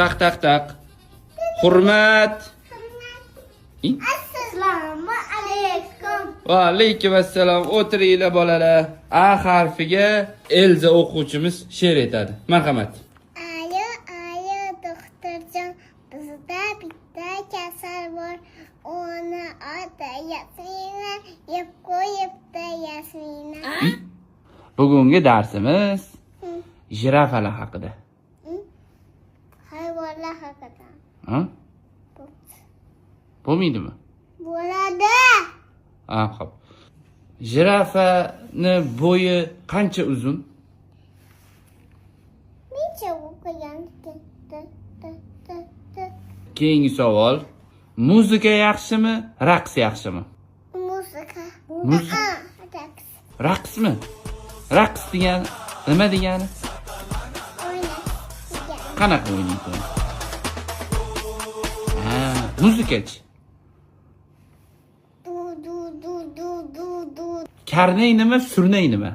Tak tak tak. Hurmat. Assalomu alaykum. Va alaykum assalom. O'tiringlar bolalar. A harfiga Elza o'quvchimiz she'r aytadi. Marhamat. Ayo doktorjon, bizda bitta kasal bor. Uni ota Yasmina, yeb qo'yibdi Yasmina. Bugungi darsimiz jirafalar haqida. Hayvonlar haqida. Ha? Bo'lmaydimi? Bo'ladi. Ha, xo'p. Jirafani bo'yi qancha uzun? Necha o'qigan? Keyingi savol. Muzika yaxshimi, raqs yaxshimi? Muzika. Raqs. Raqsmi? Raqs degani nima degani? O'ynash. Qanaqa o'ynaydi? Ha, muzikachi. Du. Karnay nima, surnay nima?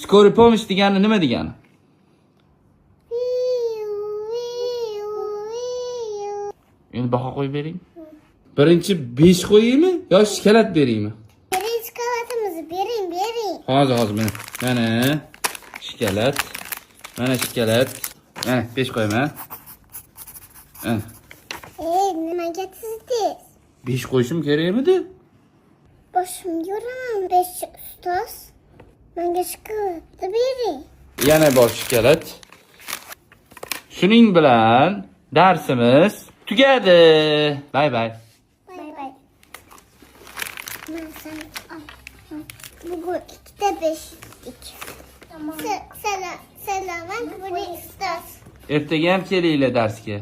Skoriy pomosh degani nima degani? Endi baho qo'yib bering. Birinchi 5 qo'yaymi yo shikolat beraymi? Birinchi qavatimizni bering. Hozir mana shikolat. Mana shikolat. Mana 5 qo'yman. Nimaga tizdingiz? 5 qo'yishim kerakmidi? Boshim yoraman 5 ustoz. Menga shikolatni bering. Yana bor shikolat. Shuning bilan darsimiz tugadi. Bay bay. Bay. Men sen al. Bugun 2'de 5 dik. Tamam. Selamat buni ustoz. Ertaga ham kelinglar darsga.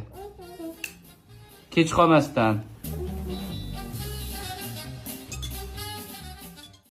Kech qolmasdan.